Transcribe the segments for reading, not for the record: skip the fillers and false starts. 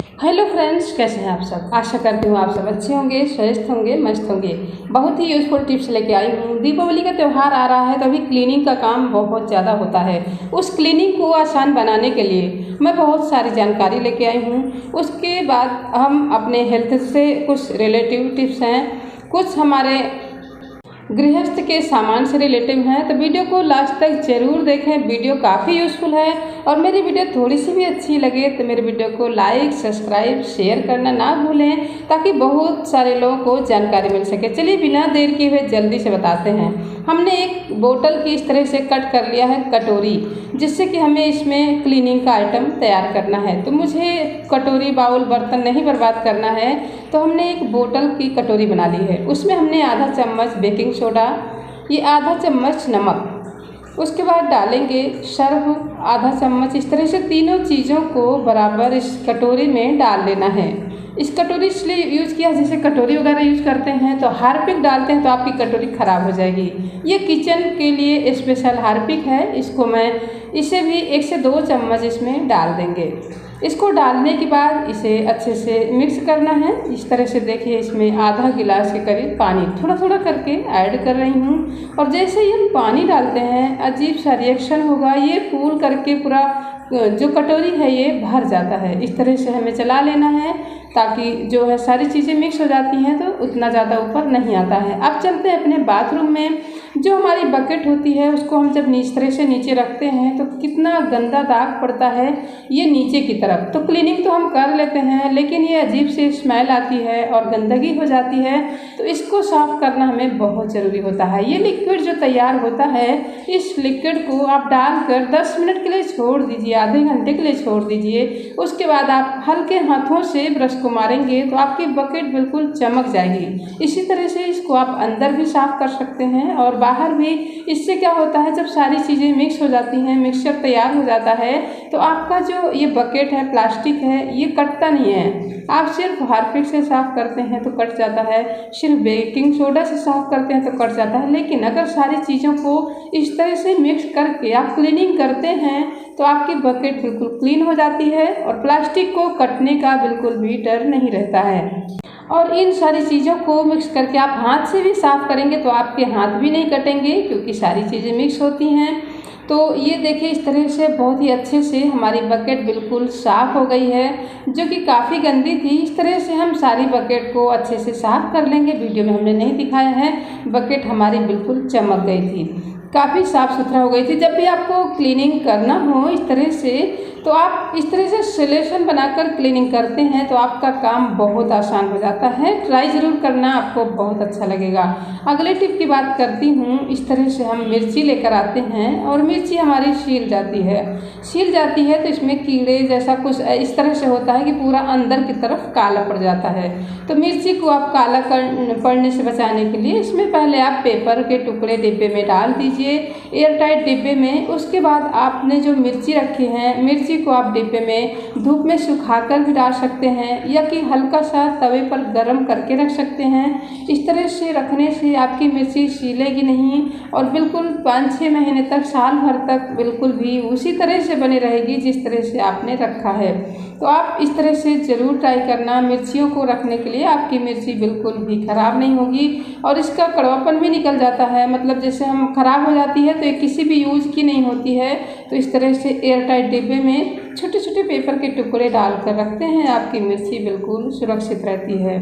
Hello friends, कैसे हैं आप सब। आशा करती हूँ आप सब अच्छे होंगे, स्वस्थ होंगे, मस्त होंगे। बहुत ही यूज़फुल टिप्स लेके आई हूँ। दीपावली का त्यौहार आ रहा है तो अभी क्लीनिंग का काम बहुत ज़्यादा होता है। उस क्लीनिंग को आसान बनाने के लिए मैं बहुत सारी जानकारी लेके आई हूँ। उसके बाद हम अपने हेल्थ से कुछ रिलेटिव टिप्स हैं, कुछ हमारे गृहस्थ के सामान से रिलेटिव हैं, तो वीडियो को लास्ट तक जरूर देखें। वीडियो काफ़ी यूज़फुल है और मेरी वीडियो थोड़ी सी भी अच्छी लगे तो मेरे वीडियो को लाइक, सब्सक्राइब, शेयर करना ना भूलें, ताकि बहुत सारे लोगों को जानकारी मिल सके। चलिए बिना देर किए हुए जल्दी से बताते हैं। हमने एक बोतल की इस तरह से कट कर लिया है कटोरी, जिससे कि हमें इसमें क्लीनिंग का आइटम तैयार करना है। तो मुझे कटोरी, बाउल, बर्तन नहीं बर्बाद करना है, तो हमने एक बोतल की कटोरी बना ली है। उसमें हमने आधा चम्मच बेकिंग सोडा, ये आधा चम्मच नमक, उसके बाद डालेंगे सर्फ आधा चम्मच। इस तरह से तीनों चीज़ों को बराबर इस कटोरी में डाल लेना है। इस कटोरी इसलिए यूज़ किया, जैसे कटोरी वगैरह यूज़ करते हैं तो हार्पिक डालते हैं तो आपकी कटोरी ख़राब हो जाएगी। ये किचन के लिए स्पेशल हार्पिक है। इसको इसे भी 1 से 2 चम्मच इसमें डाल देंगे। इसको डालने के बाद इसे अच्छे से मिक्स करना है। इस तरह से देखिए, इसमें आधा गिलास के करीब पानी थोड़ा थोड़ा करके ऐड कर रही हूँ। और जैसे ही हम पानी डालते हैं अजीब सा रिएक्शन होगा, ये फूल करके पूरा जो कटोरी है ये भर जाता है। इस तरह से हमें चला लेना है, ताकि जो है सारी चीज़ें मिक्स हो जाती हैं तो उतना ज़्यादा ऊपर नहीं आता है। अब चलते हैं अपने बाथरूम में। जो हमारी बकेट होती है उसको हम जब इस तरह से नीचे रखते हैं तो कितना गंदा दाग पड़ता है ये नीचे की तरफ। तो क्लीनिंग तो हम कर लेते हैं, लेकिन ये अजीब सी स्मेल आती है और गंदगी हो जाती है, तो इसको साफ़ करना हमें बहुत ज़रूरी होता है। ये लिक्विड जो तैयार होता है, इस लिक्विड को आप डालकर 10 मिनट के लिए छोड़ दीजिए, आधे घंटे के लिए छोड़ दीजिए। उसके बाद आप हल्के हाथों से ब्रश को मारेंगे तो आपकी बकेट बिल्कुल चमक जाएगी। इसी तरह से इसको आप अंदर भी साफ़ कर सकते हैं और बाहर भी। इससे क्या होता है, जब सारी चीज़ें मिक्स हो जाती हैं, मिक्सचर तैयार हो जाता है, तो आपका जो ये बकेट है, प्लास्टिक है, ये कटता नहीं है। आप सिर्फ हार्पिक से साफ़ करते हैं तो कट जाता है, सिर्फ बेकिंग सोडा से साफ़ करते हैं तो कट जाता है। लेकिन अगर सारी चीज़ों को इस तरह से मिक्स करके आप क्लीनिंग करते हैं तो आपकी बकेट बिल्कुल क्लीन हो जाती है और प्लास्टिक को कटने का बिल्कुल भी डर नहीं रहता है। और इन सारी चीज़ों को मिक्स करके आप हाथ से भी साफ़ करेंगे तो आपके हाथ भी नहीं कटेंगे, क्योंकि सारी चीज़ें मिक्स होती हैं। तो ये देखिए, इस तरह से बहुत ही अच्छे से हमारी बकेट बिल्कुल साफ़ हो गई है, जो कि काफ़ी गंदी थी। इस तरह से हम सारी बकेट को अच्छे से साफ़ कर लेंगे। वीडियो में हमने नहीं दिखाया है, बकेट हमारी बिल्कुल चमक गई थी, काफ़ी साफ़ सुथरा हो गई थी। जब भी आपको क्लीनिंग करना हो इस तरह से, तो आप इस तरह से सोल्यूशन बनाकर क्लीनिंग करते हैं तो आपका काम बहुत आसान हो जाता है। ट्राई ज़रूर करना, आपको बहुत अच्छा लगेगा। अगले टिप की बात करती हूँ। इस तरह से हम मिर्ची लेकर आते हैं और मिर्ची हमारी छील जाती है तो इसमें कीड़े जैसा कुछ इस तरह से होता है कि पूरा अंदर की तरफ काला पड़ जाता है। तो मिर्ची को आप काला पड़ने से बचाने के लिए इसमें पहले आप पेपर के टुकड़े डिब्बे में डाल दीजिए, एयर टाइट डिब्बे में। उसके बाद आपने जो मिर्ची रखी है, मिर्ची को आप डिब्बे में धूप में सुखाकर भी डाल सकते हैं, या कि हल्का सा तवे पर गर्म करके रख सकते हैं। इस तरह से रखने से आपकी मिर्ची सीलेगी नहीं और बिल्कुल 5-6 महीने तक, साल भर तक बिल्कुल भी उसी तरह से बनी रहेगी जिस तरह से आपने रखा है। तो आप इस तरह से ज़रूर ट्राई करना। मिर्चियों को रखने के लिए आपकी मिर्ची बिल्कुल भी ख़राब नहीं होगी और इसका कड़वापन भी निकल जाता है। मतलब जैसे हम ख़राब हो जाती है तो ये किसी भी यूज़ की नहीं होती है। तो इस तरह से एयर टाइट डिब्बे में छोटे छोटे पेपर के टुकड़े डालकर रखते हैं, आपकी मिर्ची बिल्कुल सुरक्षित रहती है।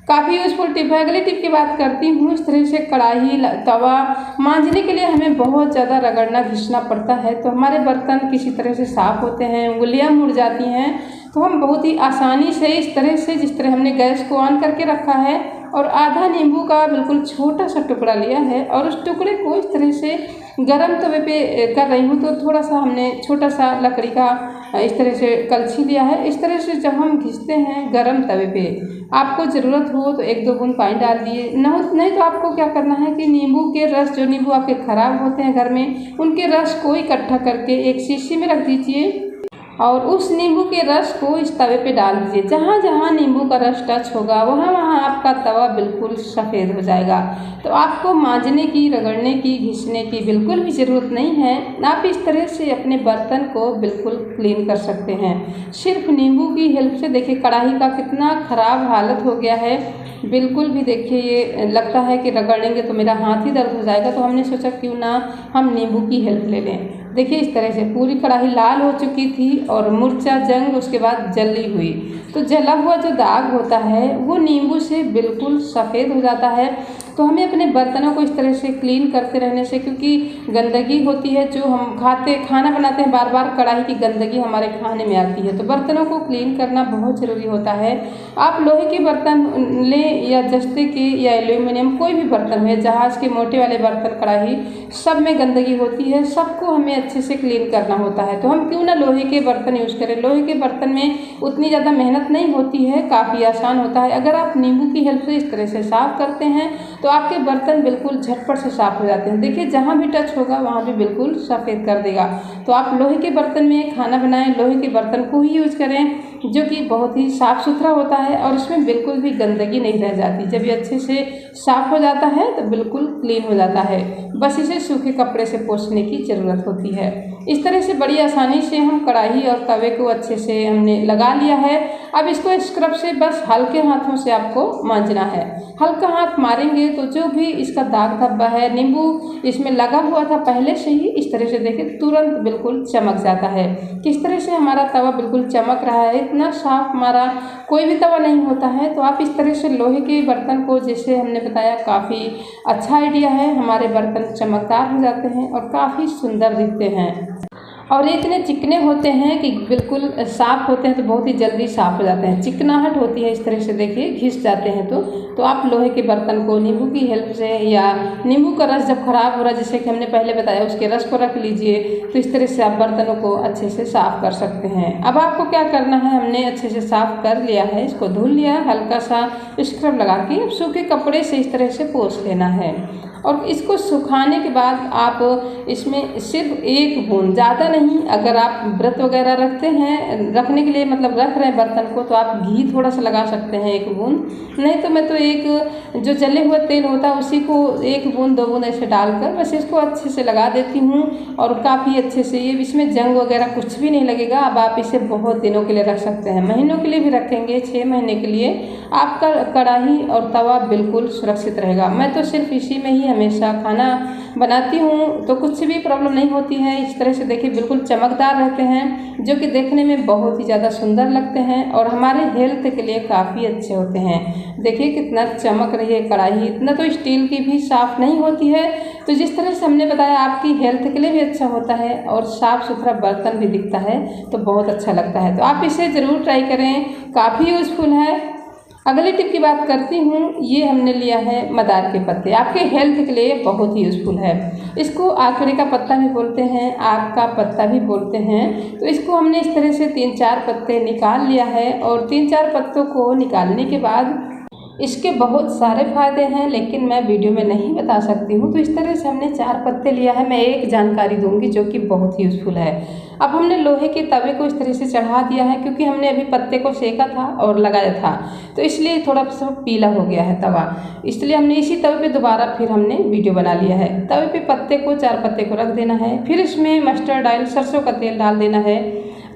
काफ़ी यूज़फुल टिप है। अगली टिप की बात करती हूँ। इस तरह से कढ़ाई, तवा मांजने के लिए हमें बहुत ज़्यादा रगड़ना, घिसना पड़ता है, तो हमारे बर्तन किसी तरह से साफ़ होते हैं, उंगलियाँ मुड़ जाती हैं। तो हम बहुत ही आसानी से इस तरह से, जिस तरह हमने गैस को ऑन करके रखा है और आधा नींबू का बिल्कुल छोटा सा टुकड़ा लिया है और उस टुकड़े को इस तरह से गरम तवे पे कर रही हूँ, तो थोड़ा सा हमने छोटा सा लकड़ी का इस तरह से कलछी लिया है। इस तरह से जब हम घिसते हैं गरम तवे पे, आपको ज़रूरत हो तो 1-2 बूंद पानी डाल दिए, नहीं तो आपको क्या करना है कि नींबू के रस, जो नींबू आपके ख़राब होते हैं घर में, उनके रस को इकट्ठा करके एक शीशी में रख दीजिए और उस नींबू के रस को इस तवे पे डाल दीजिए। जहाँ जहाँ नींबू का रस टच होगा वहाँ वहाँ आपका तवा बिल्कुल सफ़ेद हो जाएगा। तो आपको मांजने की, रगड़ने की, घिसने की बिल्कुल भी ज़रूरत नहीं है। आप इस तरह से अपने बर्तन को बिल्कुल क्लीन कर सकते हैं सिर्फ नींबू की हेल्प से। देखिए कढ़ाई का कितना ख़राब हालत हो गया है, बिल्कुल भी देखिए ये लगता है कि रगड़ेंगे तो मेरा हाथ ही दर्द हो जाएगा। तो हमने सोचा क्यों ना हम नींबू की हेल्प ले लें। देखिए इस तरह से पूरी कढ़ाई लाल हो चुकी थी और मुर्चा जंग उसके बाद जली हुई। तो जला हुआ जो दाग होता है वो नींबू से बिल्कुल सफ़ेद हो जाता है। तो हमें अपने बर्तनों को इस तरह से क्लीन करते रहने से, क्योंकि गंदगी होती है जो हम खाना बनाते हैं बार बार, कढ़ाई की गंदगी हमारे खाने में आती है। तो बर्तनों को क्लीन करना बहुत ज़रूरी होता है। आप लोहे के बर्तन लें या जस्ते के या एल्यूमिनियम, कोई भी बर्तन है, जहाज़ के मोटे वाले बर्तन, कढ़ाई, सब में गंदगी होती है, सबको हमें अच्छे से क्लीन करना होता है। तो हम क्यों ना लोहे के बर्तन यूज़ करें। लोहे के बर्तन में उतनी ज़्यादा मेहनत नहीं होती है, काफ़ी आसान होता है। अगर आप नींबू की हेल्प से इस तरह से साफ़ करते हैं तो आपके बर्तन बिल्कुल झटपट से साफ़ हो जाते हैं। देखिए जहाँ भी टच होगा वहाँ भी बिल्कुल सफ़ेद कर देगा। तो आप लोहे के बर्तन में खाना बनाएं, लोहे के बर्तन को ही यूज़ करें जो कि बहुत ही साफ़ सुथरा होता है और इसमें बिल्कुल भी गंदगी नहीं रह जाती। जब ये अच्छे से साफ़ हो जाता है तो बिल्कुल क्लीन हो जाता है। बस इसे सूखे कपड़े से पोंछने की ज़रूरत होती है। इस तरह से बड़ी आसानी से हम कढ़ाई और तवे को अच्छे से हमने लगा लिया है। अब इसको स्क्रब से बस हल्के हाथों से आपको मांजना है। हल्का हाथ मारेंगे तो जो भी इसका दाग धब्बा है, नींबू इसमें लगा हुआ था पहले से ही, इस तरह से देखिए तुरंत बिल्कुल चमक जाता है। किस तरह से हमारा तवा बिल्कुल चमक रहा है, इतना साफ हमारा कोई भी तवा नहीं होता है। तो आप इस तरह से लोहे के बर्तन को, जैसे हमने बताया, काफ़ी अच्छा आइडिया है। हमारे बर्तन चमकदार हो जाते हैं और काफ़ी सुंदर दिखते हैं और ये इतने चिकने होते हैं कि बिल्कुल साफ़ होते हैं तो बहुत ही जल्दी साफ़ हो जाते हैं। चिकनाहट होती है इस तरह से, देखिए घिस जाते हैं। तो आप लोहे के बर्तन को नींबू की हेल्प से, या नींबू का रस जब ख़राब हो रहा है जैसे कि हमने पहले बताया, उसके रस को रख लीजिए। तो इस तरह से आप बर्तनों को अच्छे से साफ़ कर सकते हैं। अब आपको क्या करना है, हमने अच्छे से साफ़ कर लिया है, इसको धुल लिया, हल्का सा स्क्रब लगा के अब सूखे कपड़े से इस तरह से पोंछ लेना है। और इसको सुखाने के बाद आप इसमें सिर्फ एक बूंद, ज़्यादा नहीं, अगर आप व्रत वगैरह रखते हैं, रखने के लिए मतलब रख रहे हैं बर्तन को, तो आप घी थोड़ा सा लगा सकते हैं, एक बूंद। नहीं तो मैं तो एक जो जले हुए तेल होता है उसी को 1 बूंद 2 बूंद ऐसे डालकर बस इसको अच्छे से लगा देती हूँ और काफ़ी अच्छे से, ये इसमें जंग वगैरह कुछ भी नहीं लगेगा। अब आप इसे बहुत दिनों के लिए रख सकते हैं, महीनों के लिए भी रखेंगे, 6 महीने के लिए आपका कढ़ाई और तवा बिल्कुल सुरक्षित रहेगा। मैं तो सिर्फ इसी में ही हमेशा खाना बनाती हूँ तो कुछ भी प्रॉब्लम नहीं होती है। इस तरह से देखिए बिल्कुल चमकदार रहते हैं, जो कि देखने में बहुत ही ज़्यादा सुंदर लगते हैं और हमारे हेल्थ के लिए काफ़ी अच्छे होते हैं। देखिए कितना चमक रही है कढ़ाई, इतना तो स्टील की भी साफ़ नहीं होती है। तो जिस तरह से हमने बताया आपकी हेल्थ के लिए भी अच्छा होता है और साफ़ सुथरा बर्तन भी दिखता है तो बहुत अच्छा लगता है। तो आप इसे ज़रूर ट्राई करें, काफ़ी यूज़फुल है। अगली टिप की बात करती हूँ, ये हमने लिया है मदार के पत्ते, आपके हेल्थ के लिए बहुत ही यूज़फुल है। इसको आखड़ी का पत्ता भी बोलते हैं, आक का पत्ता भी बोलते हैं। तो इसको हमने इस तरह से 3-4 पत्ते निकाल लिया है और 3-4 पत्तों को निकालने के बाद इसके बहुत सारे फ़ायदे हैं, लेकिन मैं वीडियो में नहीं बता सकती हूँ। तो इस तरह से हमने 4 पत्ते लिया है। मैं एक जानकारी दूंगी जो कि बहुत ही यूज़फुल है। अब हमने लोहे के तवे को इस तरह से चढ़ा दिया है, क्योंकि हमने अभी पत्ते को सेका था और लगाया था, तो इसलिए थोड़ा सा पीला हो गया है तवा, इसलिए हमने इसी तवे पे दोबारा फिर हमने वीडियो बना लिया है। तवे पे पत्ते को, 4 पत्ते को रख देना है, फिर इसमें मस्टर्ड ऑयल, सरसों का तेल डाल देना है,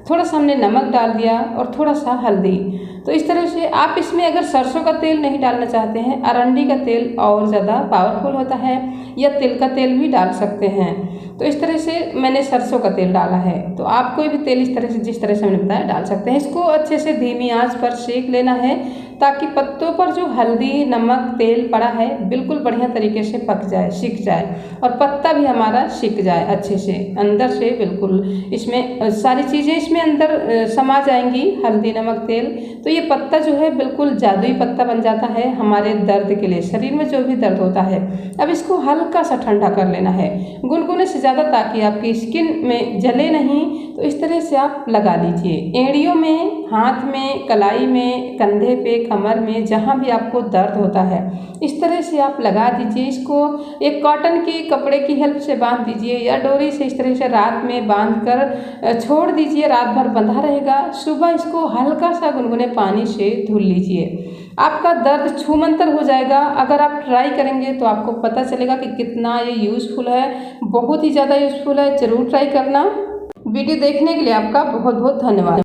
थोड़ा सा हमने नमक डाल दिया और थोड़ा सा हल्दी। तो इस तरह से आप इसमें अगर सरसों का तेल नहीं डालना चाहते हैं, अरंडी का तेल और ज़्यादा पावरफुल होता है, या तिल का तेल भी डाल सकते हैं। तो इस तरह से मैंने सरसों का तेल डाला है, तो आप कोई भी तेल इस तरह से, जिस तरह से मैंने बताया, डाल सकते हैं। इसको अच्छे से धीमी आंच पर सेक लेना है ताकि पत्तों पर जो हल्दी, नमक, तेल पड़ा है बिल्कुल बढ़िया तरीके से पक जाए, सिक जाए और पत्ता भी हमारा सिक जाए अच्छे से अंदर से। बिल्कुल इसमें सारी चीज़ें इसमें अंदर समा जाएंगी, हल्दी, नमक, तेल। तो ये पत्ता जो है बिल्कुल जादुई पत्ता बन जाता है हमारे दर्द के लिए, शरीर में जो भी दर्द होता है। अब इसको हल्का सा ठंडा कर लेना है, गुनगुने से ज़्यादा, ताकि आपकी स्किन में जले नहीं। तो इस तरह से आप लगा लीजिए, एड़ियों में, हाथ में, कलाई में, कंधे पे, कमर में, जहाँ भी आपको दर्द होता है इस तरह से आप लगा दीजिए। इसको एक कॉटन के कपड़े की हेल्प से बांध दीजिए या डोरी से इस तरह से रात में बांध कर छोड़ दीजिए, रात भर बंधा रहेगा। सुबह इसको हल्का सा गुनगुने पानी से धुल लीजिए, आपका दर्द छूमंतर हो जाएगा। अगर आप ट्राई करेंगे तो आपको पता चलेगा कि कितना ये यूज़फुल है, बहुत ही ज़्यादा यूज़फुल है। ज़रूर ट्राई करना। वीडियो देखने के लिए आपका बहुत बहुत धन्यवाद।